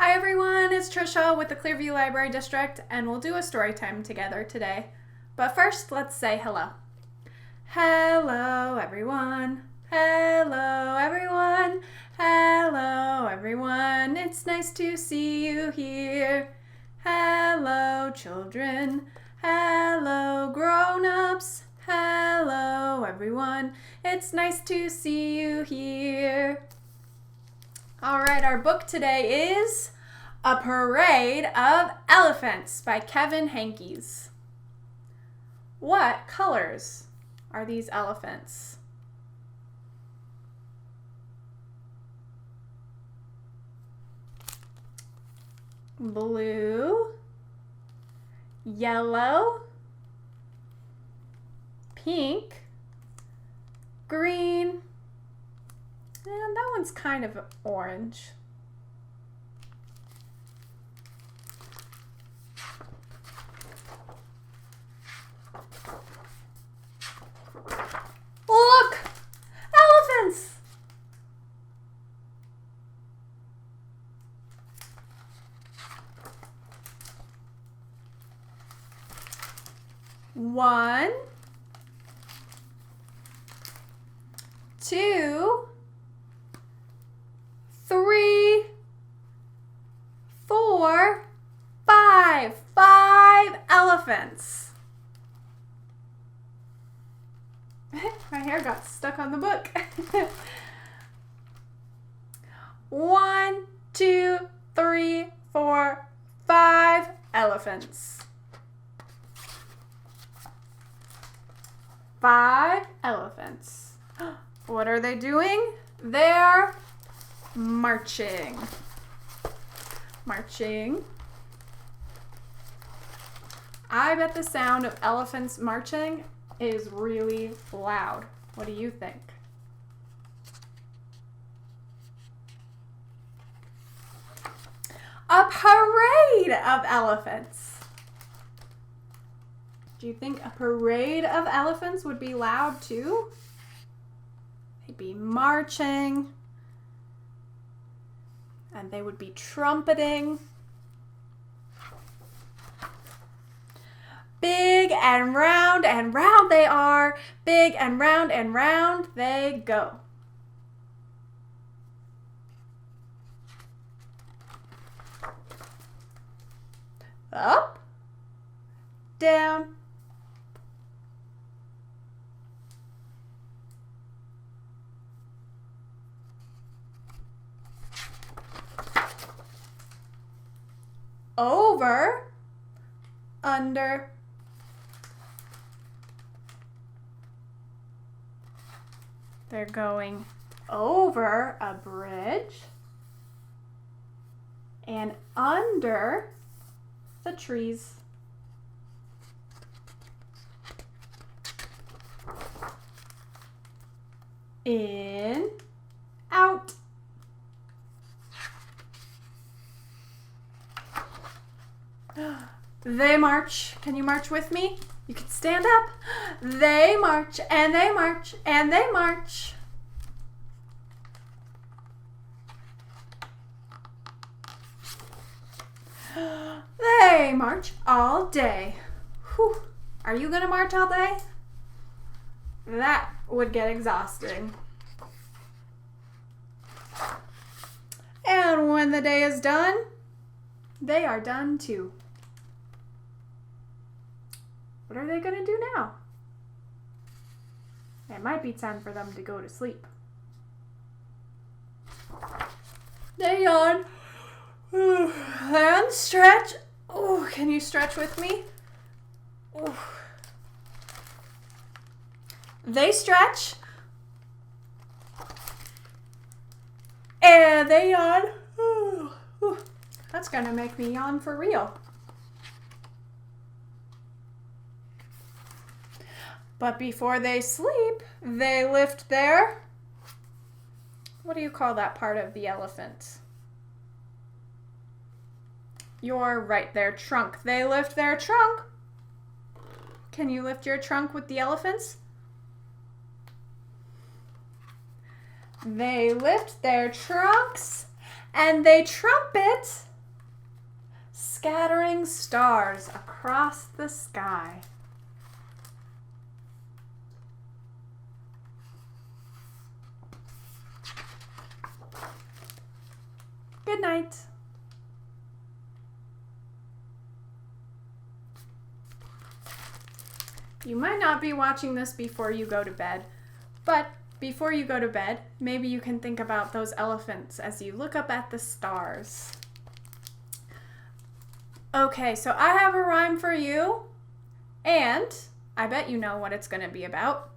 Hi everyone, it's Trisha with the Clearview Library District, and we'll do a story time together today. But first, let's say hello. Hello everyone. Hello everyone. Hello everyone. It's nice to see you here. Hello children. Hello grown-ups. Hello everyone. It's nice to see you here. All right, our book today is A Parade of Elephants by Kevin Henkes. What colors are these elephants? Blue, yellow, pink, green, and that one's kind of orange. Look! Elephants! One, two, three, four, five. 5 elephants. My hair got stuck on the book. 1, 2, 3, 4, 5 elephants. 5 elephants. What are they doing? They're marching. Marching. I bet the sound of elephants marching is really loud. What do you think? A parade of elephants. Do you think a parade of elephants would be loud too? They'd be marching, and they would be trumpeting. Big and round they are. Big and round they go. Up, down, over, under, they're going over a bridge and under the trees. In, out. They march. Can you march with me? You can stand up. They march and they march and they march. They march all day. Whew. Are you gonna march all day? That would get exhausting. And when the day is done, they are done too. What are they gonna do now? It might be time for them to go to sleep. They yawn and stretch. Oh, can you stretch with me? Ooh. They stretch and they yawn. Ooh. Ooh. That's gonna make me yawn for real. But before they sleep, they lift their, what do you call that part of the elephant? You're right, their trunk. They lift their trunk. Can you lift your trunk with the elephants? They lift their trunks and they trumpet scattering stars across the sky. Good night. You might not be watching this before you go to bed, but before you go to bed, maybe you can think about those elephants as you look up at the stars. Okay, so I have a rhyme for you, and I bet you know what it's going to be about.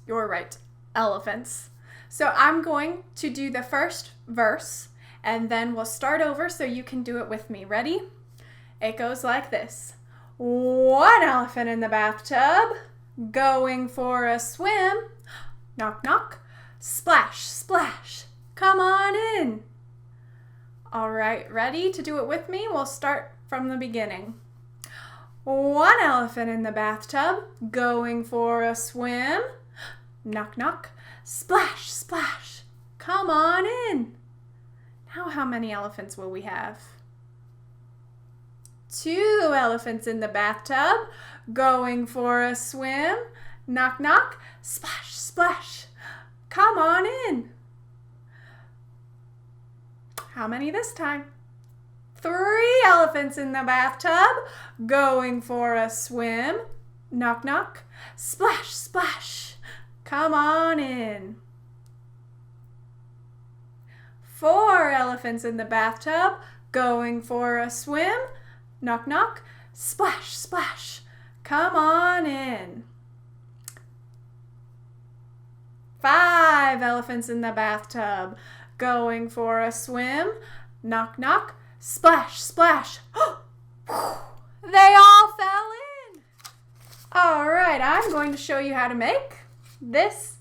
You're right, elephants. So I'm going to do the first verse, and then we'll start over so you can do it with me. Ready? It goes like this. One elephant in the bathtub, going for a swim. Knock, knock, splash, splash, come on in. All right, ready to do it with me? We'll start from the beginning. One elephant in the bathtub, going for a swim. Knock, knock, splash, splash, come on in. Now how many elephants will we have? Two elephants in the bathtub, going for a swim. Knock, knock, splash, splash, come on in. How many this time? Three elephants in the bathtub, going for a swim. Knock, knock, splash, splash, come on in. Four elephants in the bathtub, going for a swim. Knock, knock, splash, splash, come on in. Five elephants in the bathtub, going for a swim. Knock, knock, splash, splash. They all fell in. All right, I'm going to show you how to make this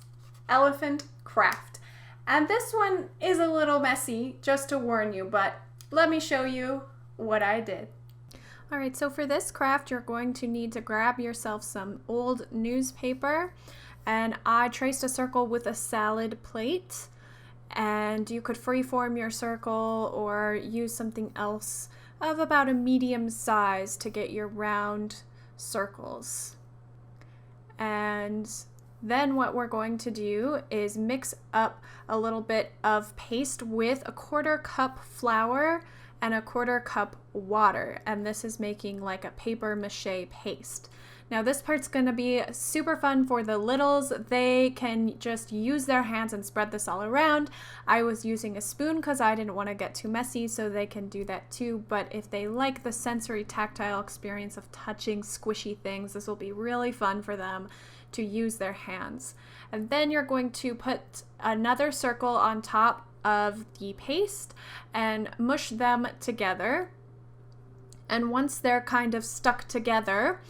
elephant craft. And this one is a little messy, just to warn you, but let me show you what I did. All right, so for this craft, you're going to need to grab yourself some old newspaper, and I traced a circle with a salad plate, and you could freeform your circle or use something else of about a medium size to get your round circles. And then what we're going to do is mix up a little bit of paste with a 1/4 cup flour and a 1/4 cup water, and this is making like a paper mache paste. Now this part's going to be super fun for the littles. They can just use their hands and spread this all around. I was using a spoon because I didn't want to get too messy, so they can do that too. But if they like the sensory tactile experience of touching squishy things, this will be really fun for them to use their hands. And then you're going to put another circle on top of the paste and mush them together. And once they're kind of stuck together,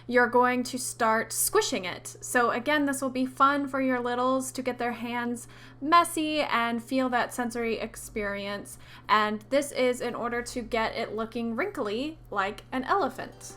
you're going to start squishing it. So again, this will be fun for your littles to get their hands messy and feel that sensory experience. And this is in order to get it looking wrinkly like an elephant.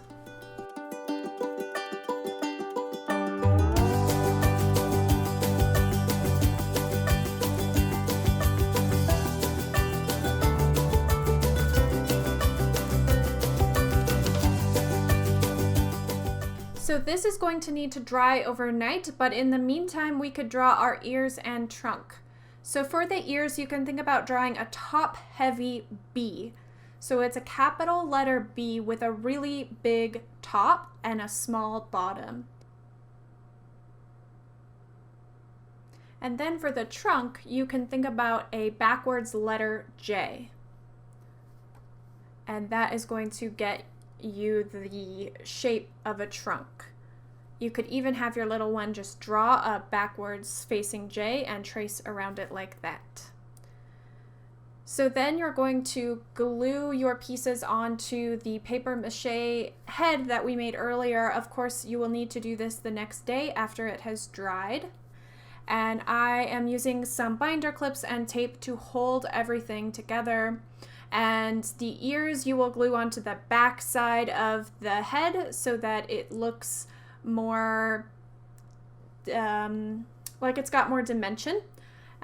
So this is going to need to dry overnight, but in the meantime, we could draw our ears and trunk. So for the ears, you can think about drawing a top-heavy B. So it's a capital letter B with a really big top and a small bottom. And then for the trunk, you can think about a backwards letter J. And that is going to get you the shape of a trunk. You could even have your little one just draw a backwards facing J and trace around it like that. So then you're going to glue your pieces onto the paper mache head that we made earlier. Of course, you will need to do this the next day after it has dried. And I am using some binder clips and tape to hold everything together. And the ears you will glue onto the back side of the head so that it looks more like it's got more dimension.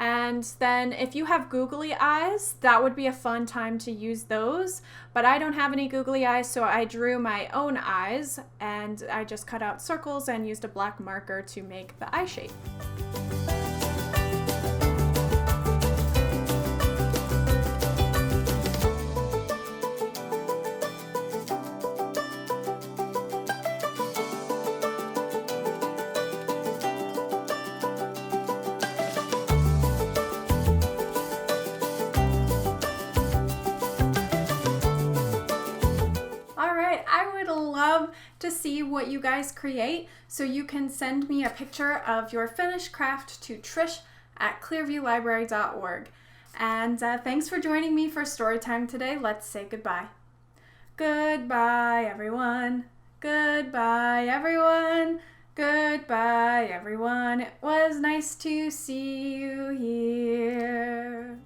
And then if you have googly eyes, that would be a fun time to use those. But I don't have any googly eyes, so I drew my own eyes, and I just cut out circles and used a black marker to make the eye shape. Love to see what you guys create, so you can send me a picture of your finished craft to Trish at clearviewlibrary.org. And thanks for joining me for Storytime today. Let's say goodbye. Goodbye, everyone. Goodbye, everyone. Goodbye, everyone. It was nice to see you here.